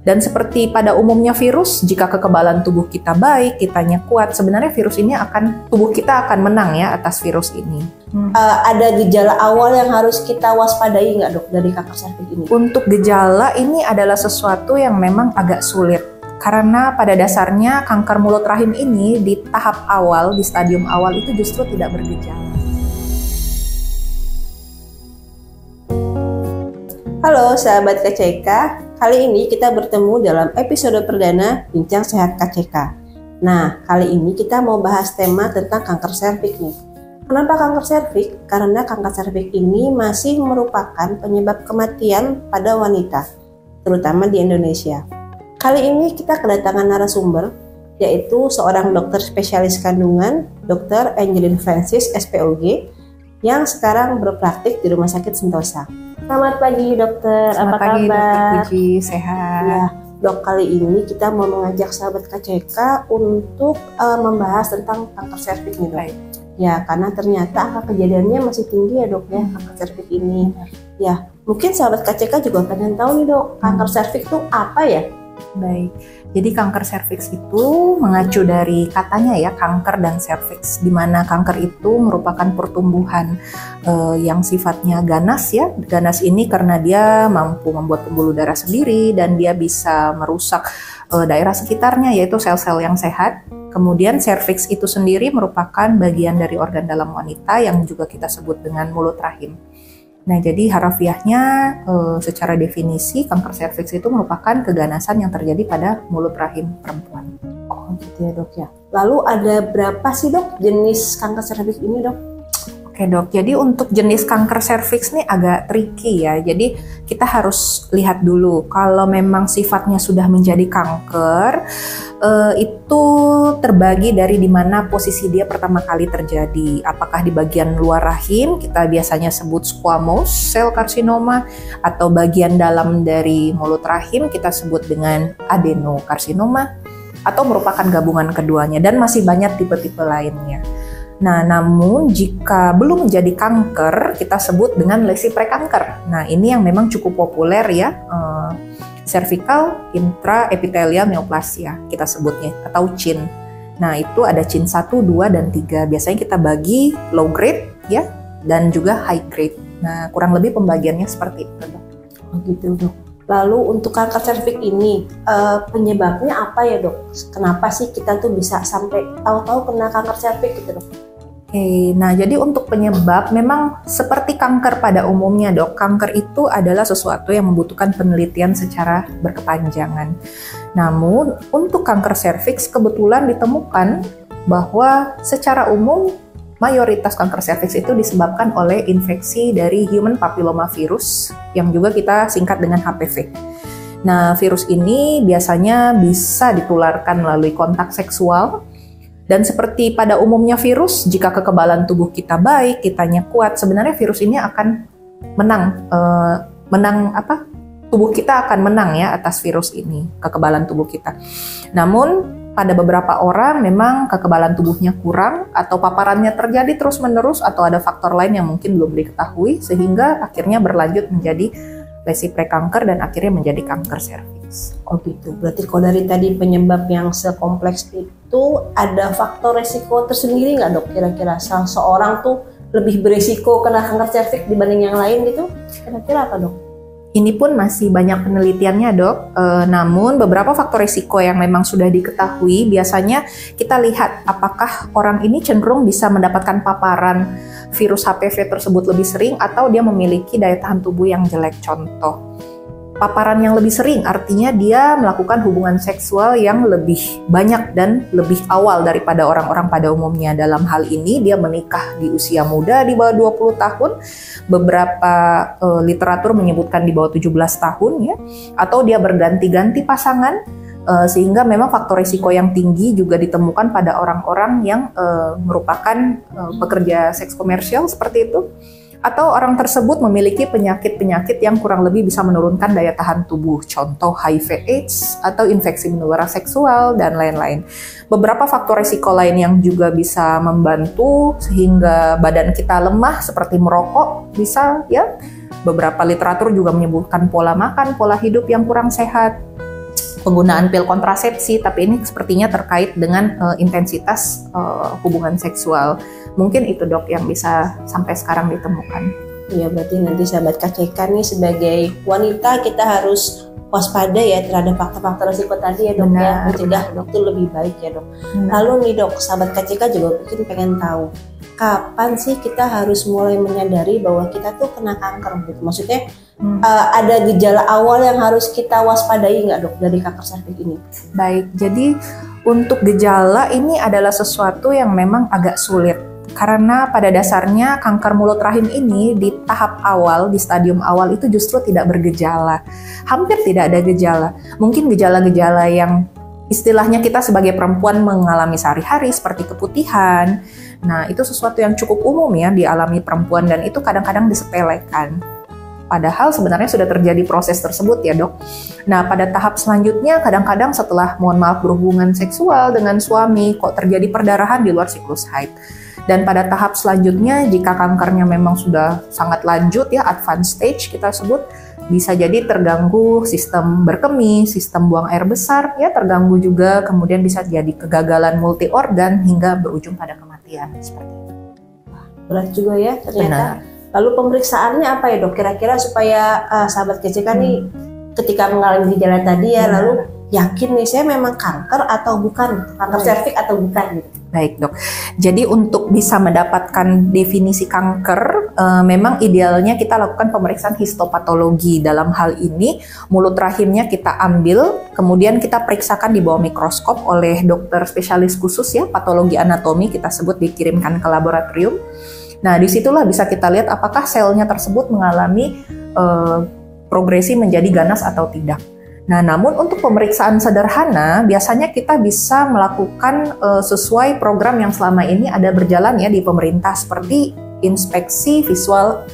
Dan seperti pada umumnya virus, jika kekebalan tubuh kita baik, kitanya kuat, sebenarnya tubuh kita akan menang ya atas virus ini. Ada gejala awal yang harus kita waspadai nggak dok dari kanker serviks ini? Untuk gejala ini adalah sesuatu yang memang agak sulit. Karena pada dasarnya kanker mulut rahim ini di tahap awal, di stadium awal itu justru tidak bergejala. Halo sahabat KCK, kali ini kita bertemu dalam episode perdana Bincang Sehat KCK. Nah, kali ini kita mau bahas tema tentang kanker serviks nih. Kenapa kanker serviks? Karena kanker serviks ini masih merupakan penyebab kematian pada wanita, terutama di Indonesia. Kali ini kita kedatangan narasumber, yaitu seorang dokter spesialis kandungan, Dr. Angelin Francis, SPOG, yang sekarang berpraktik di Rumah Sakit Sentosa. Selamat pagi dokter, Selamat apa pagi, kabar? Dokter Puji, sehat. Ya, dok, kali ini kita mau mengajak sahabat KCK untuk membahas tentang kanker serviks nih dok. Ya, karena ternyata angka kejadiannya masih tinggi ya dok ya, kanker serviks ini. Ya, mungkin sahabat KCK juga pengen tahu nih dok, kanker serviks itu apa ya? Baik, jadi kanker serviks itu mengacu dari katanya ya, kanker dan serviks, di mana kanker itu merupakan pertumbuhan yang sifatnya ganas ya. Ganas ini karena dia mampu membuat pembuluh darah sendiri dan dia bisa merusak daerah sekitarnya, yaitu sel-sel yang sehat. Kemudian serviks itu sendiri merupakan bagian dari organ dalam wanita yang juga kita sebut dengan mulut rahim. Nah, jadi harafiahnya secara definisi kanker serviks itu merupakan keganasan yang terjadi pada mulut rahim perempuan. Oh gitu ya dok ya. Lalu ada berapa sih dok jenis kanker serviks ini dok? Oke dok, jadi untuk jenis kanker serviks nih agak tricky ya. Jadi kita harus lihat dulu kalau memang sifatnya sudah menjadi kanker, itu terbagi dari di mana posisi dia pertama kali terjadi. Apakah di bagian luar rahim, kita biasanya sebut squamous cell carcinoma, atau bagian dalam dari mulut rahim kita sebut dengan adenokarsinoma, atau merupakan gabungan keduanya, dan masih banyak tipe-tipe lainnya. Nah, namun jika belum menjadi kanker, kita sebut dengan lesi prekanker. Nah, ini yang memang cukup populer ya, cervical intraepithelial neoplasia kita sebutnya, atau CIN. Nah, itu ada CIN 1, 2, dan 3. Biasanya kita bagi low grade ya, dan juga high grade. Nah, kurang lebih pembagiannya seperti itu dok. Oh gitu dok. Lalu untuk kanker serviks ini, penyebabnya apa ya dok? Kenapa sih kita tuh bisa sampai tahu-tahu kena kanker serviks gitu dok? Oke, nah jadi untuk penyebab memang seperti kanker pada umumnya dok, kanker itu adalah sesuatu yang membutuhkan penelitian secara berkepanjangan. Namun untuk kanker serviks kebetulan ditemukan bahwa secara umum mayoritas kanker serviks itu disebabkan oleh infeksi dari human papilloma virus yang juga kita singkat dengan HPV. Nah, virus ini biasanya bisa ditularkan melalui kontak seksual. Dan seperti pada umumnya virus, jika kekebalan tubuh kita baik, kitanya kuat, sebenarnya virus ini akan tubuh kita akan menang ya atas virus ini, kekebalan tubuh kita. Namun pada beberapa orang memang kekebalan tubuhnya kurang atau paparannya terjadi terus-menerus atau ada faktor lain yang mungkin belum diketahui sehingga akhirnya berlanjut menjadi lesi prekanker dan akhirnya menjadi kanker serviks. Oh gitu. Berarti kalau dari tadi penyebab yang sekompleks itu ada faktor resiko tersendiri nggak dok? Kira-kira seorang tuh lebih beresiko kena kanker serviks dibanding yang lain gitu? Kira-kira apa dok? Ini pun masih banyak penelitiannya dok, namun beberapa faktor risiko yang memang sudah diketahui biasanya kita lihat apakah orang ini cenderung bisa mendapatkan paparan virus HPV tersebut lebih sering atau dia memiliki daya tahan tubuh yang jelek. Contoh, paparan yang lebih sering artinya dia melakukan hubungan seksual yang lebih banyak dan lebih awal daripada orang-orang pada umumnya. Dalam hal ini dia menikah di usia muda di bawah 20 tahun, beberapa literatur menyebutkan di bawah 17 tahun ya, atau dia berganti-ganti pasangan, sehingga memang faktor risiko yang tinggi juga ditemukan pada orang-orang yang merupakan pekerja seks komersial seperti itu. Atau orang tersebut memiliki penyakit-penyakit yang kurang lebih bisa menurunkan daya tahan tubuh, contoh HIV/AIDS atau infeksi menular seksual dan lain-lain. Beberapa faktor risiko lain yang juga bisa membantu sehingga badan kita lemah seperti merokok bisa ya. Beberapa literatur juga menyebutkan pola makan, pola hidup yang kurang sehat. penggunaan pil kontrasepsi, tapi ini sepertinya terkait dengan intensitas hubungan seksual. Mungkin itu dok yang bisa sampai sekarang ditemukan. Ya berarti nanti sahabat KCK nih sebagai wanita kita harus waspada ya terhadap faktor-faktor risiko tadi ya dok. Benar, ya mencegah benar. itu lebih baik ya dok. Benar. Lalu nih dok, sahabat KCK juga mungkin pengen tahu kapan sih kita harus mulai menyadari bahwa kita tuh kena kanker gitu. Maksudnya ada gejala awal yang harus kita waspadai nggak dok dari kanker serviks ini? Baik, jadi untuk gejala ini adalah sesuatu yang memang agak sulit. Karena pada dasarnya kanker mulut rahim ini di tahap awal, di stadium awal itu justru tidak bergejala. Hampir tidak ada gejala. Mungkin gejala-gejala yang istilahnya kita sebagai perempuan mengalami sehari-hari seperti keputihan. Nah, itu sesuatu yang cukup umum ya dialami perempuan dan itu kadang-kadang disepelekan. Padahal sebenarnya sudah terjadi proses tersebut ya dok. Nah pada tahap selanjutnya kadang-kadang setelah mohon maaf berhubungan seksual dengan suami kok terjadi perdarahan di luar siklus haid. Dan pada tahap selanjutnya jika kankernya memang sudah sangat lanjut ya advanced stage kita sebut, bisa jadi terganggu sistem berkemih, sistem buang air besar ya terganggu juga, kemudian bisa jadi kegagalan multi organ hingga berujung pada kematian seperti itu. Berat juga ya ternyata. Benar. Lalu pemeriksaannya apa ya dok? Kira-kira supaya sahabat KCK nih ketika mengalami gejala tadi ya lalu yakin nih saya memang kanker atau bukan, kanker serviks atau bukan gitu. Baik dok, jadi untuk bisa mendapatkan definisi kanker, memang idealnya kita lakukan pemeriksaan histopatologi. Dalam hal ini, mulut rahimnya kita ambil, kemudian kita periksakan di bawah mikroskop oleh dokter spesialis khusus ya, patologi anatomi kita sebut dikirimkan ke laboratorium. Nah, disitulah bisa kita lihat apakah selnya tersebut mengalami progresi menjadi ganas atau tidak. Nah, namun untuk pemeriksaan sederhana, biasanya kita bisa melakukan sesuai program yang selama ini ada berjalan ya di pemerintah, seperti inspeksi visual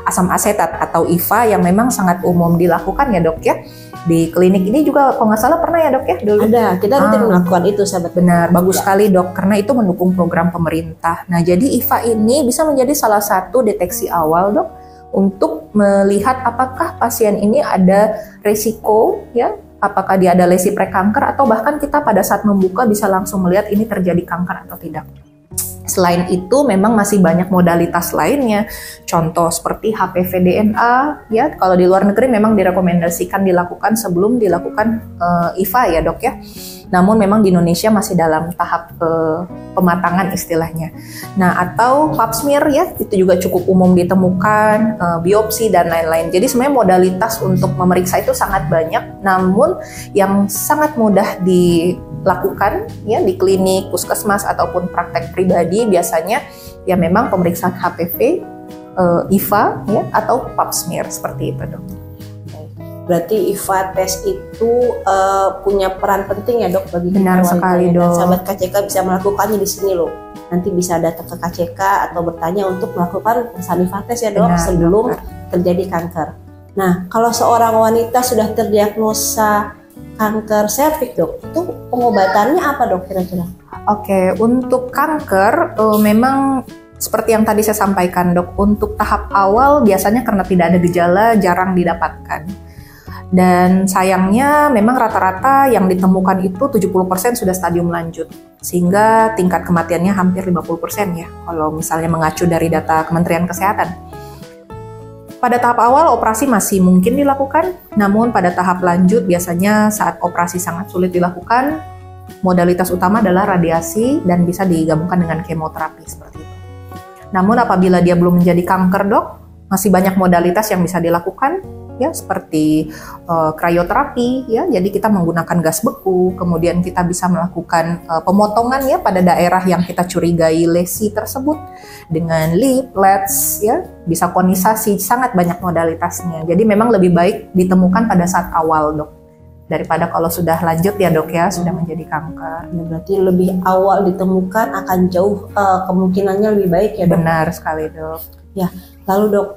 asam asetat atau IVA yang memang sangat umum dilakukan ya dok ya. Di klinik ini juga kalau nggak salah pernah ya dok ya dulu? Ada, kita rutin melakukan itu sahabat. Benar, bagus sekali dok, karena itu mendukung program pemerintah. Nah, jadi IVA ini bisa menjadi salah satu deteksi awal dok, untuk melihat apakah pasien ini ada resiko ya, apakah dia ada lesi prekanker atau bahkan kita pada saat membuka bisa langsung melihat ini terjadi kanker atau tidak. Selain itu memang masih banyak modalitas lainnya, contoh seperti HPV DNA ya, kalau di luar negeri memang direkomendasikan dilakukan sebelum dilakukan IVA ya dok ya. Namun memang di Indonesia masih dalam tahap pematangan istilahnya. Nah, atau pap smear ya, itu juga cukup umum ditemukan, biopsi dan lain-lain. Jadi sebenarnya modalitas untuk memeriksa itu sangat banyak, namun yang sangat mudah dilakukan ya di klinik, puskesmas ataupun praktek pribadi biasanya ya memang pemeriksaan HPV, IVA ya atau pap smear seperti itu dok. Berarti IVA tes itu punya peran penting ya dok bagi benar sekali dok. Dan sahabat KCK bisa melakukannya di sini loh. Nanti bisa datang ke KCK atau bertanya untuk melakukan pemeriksaan IVA tes ya dok benar, sebelum terjadi kanker. Nah kalau seorang wanita sudah terdiagnosa kanker serviks dok, itu pengobatannya apa dok kira-kira? Oke, untuk kanker memang seperti yang tadi saya sampaikan dok, untuk tahap awal biasanya karena tidak ada gejala jarang didapatkan. Dan sayangnya memang rata-rata yang ditemukan itu 70% sudah stadium lanjut. Sehingga tingkat kematiannya hampir 50% ya, kalau misalnya mengacu dari data Kementerian Kesehatan. Pada tahap awal operasi masih mungkin dilakukan, namun pada tahap lanjut biasanya saat operasi sangat sulit dilakukan, modalitas utama adalah radiasi dan bisa digabungkan dengan kemoterapi seperti itu. Namun apabila dia belum menjadi kanker dok, masih banyak modalitas yang bisa dilakukan, ya seperti krioterapi ya, jadi kita menggunakan gas beku, kemudian kita bisa melakukan pemotongan ya pada daerah yang kita curigai lesi tersebut dengan lip, LEDs ya, bisa konisasi, sangat banyak modalitasnya. Jadi memang lebih baik ditemukan pada saat awal dok, daripada kalau sudah lanjut ya dok ya, sudah menjadi kanker. Ya, berarti lebih awal ditemukan akan jauh kemungkinannya lebih baik ya dok? Benar sekali dok. Ya, lalu dok,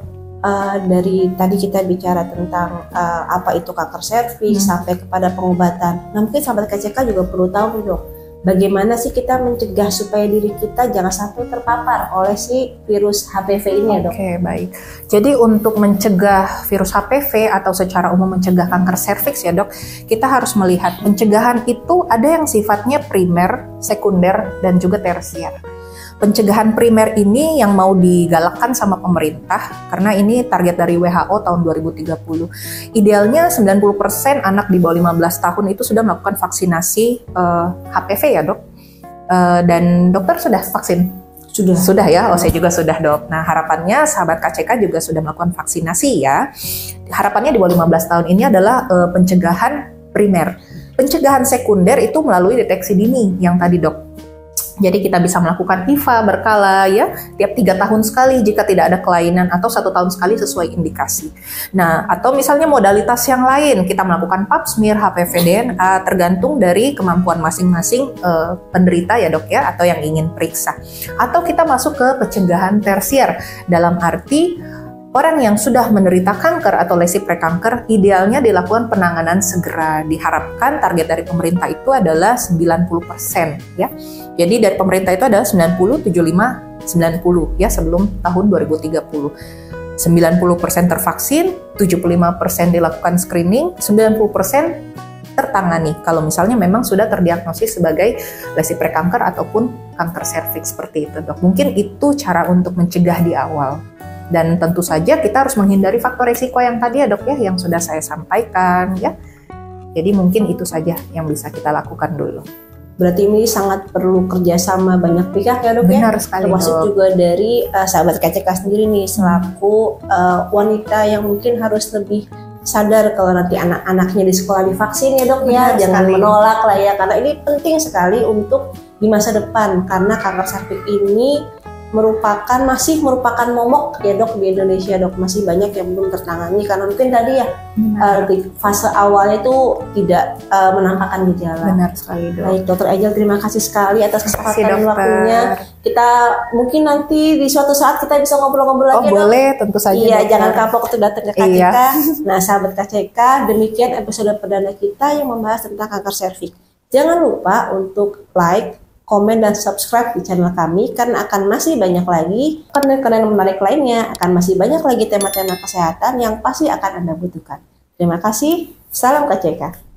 dari tadi kita bicara tentang apa itu kanker serviks sampai kepada pengobatan. Nah mungkin sahabat KCK juga perlu tahu nih dok, bagaimana sih kita mencegah supaya diri kita jangan sampai terpapar oleh si virus HPV ini ya dok? Oke, baik. Jadi untuk mencegah virus HPV atau secara umum mencegah kanker serviks ya dok, kita harus melihat pencegahan itu ada yang sifatnya primer, sekunder, dan juga tersier. Pencegahan primer ini yang mau digalakkan sama pemerintah karena ini target dari WHO tahun 2030. Idealnya 90% anak di bawah 15 tahun itu sudah melakukan vaksinasi HPV ya dok. Dan dokter sudah vaksin? Sudah ya, saya juga sudah dok. Nah harapannya sahabat KCK juga sudah melakukan vaksinasi ya. Harapannya di bawah 15 tahun ini adalah pencegahan primer. Pencegahan sekunder itu melalui deteksi dini yang tadi dok. Jadi kita bisa melakukan IVA berkala ya, tiap 3 tahun sekali jika tidak ada kelainan atau 1 tahun sekali sesuai indikasi. Nah, atau misalnya modalitas yang lain, kita melakukan pap smear HPV DNA tergantung dari kemampuan masing-masing penderita ya dok ya, atau yang ingin periksa. Atau kita masuk ke pencegahan tersier, dalam arti orang yang sudah menderita kanker atau lesi prekanker idealnya dilakukan penanganan segera. Diharapkan target dari pemerintah itu adalah 90% ya. Jadi dari pemerintah itu adalah 90, 75, 90 ya sebelum tahun 2030. 90% tervaksin, 75% dilakukan screening, 90% tertangani kalau misalnya memang sudah terdiagnosis sebagai lesi prekanker ataupun kanker serviks seperti itu dok. Mungkin itu cara untuk mencegah di awal. Dan tentu saja kita harus menghindari faktor risiko yang tadi ya dok ya, yang sudah saya sampaikan ya. Jadi mungkin itu saja yang bisa kita lakukan dulu. Berarti ini sangat perlu kerjasama banyak pihak ya dok. Benar ya? sekali Termasuk dok. juga dari sahabat KCK sendiri nih, selaku wanita yang mungkin harus lebih sadar kalau nanti anak-anaknya di sekolah divaksin ya dok. Benar ya. Jangan sekali. menolak lah ya, karena ini penting sekali untuk di masa depan. Karena kanker serviks ini masih merupakan momok ya dok di Indonesia dok, masih banyak yang belum tertangani karena mungkin tadi ya di fase awalnya itu tidak menampakkan gejala. Benar sekali dok. Baik dokter Angel, terima kasih sekali atas kesempatan dan dokter. waktunya. Kita mungkin nanti di suatu saat kita bisa ngobrol-ngobrol lagi ya dok. Boleh, tentu saja. Iya, dokter. jangan kapok untuk datang ke KCK. Iya. Nah sahabat KCK, demikian episode perdana kita yang membahas tentang kanker serviks. Jangan lupa untuk like, komen, dan subscribe di channel kami karena akan masih banyak lagi konten-konten menarik lainnya, akan masih banyak lagi tema-tema kesehatan yang pasti akan Anda butuhkan. Terima kasih, salam KCK.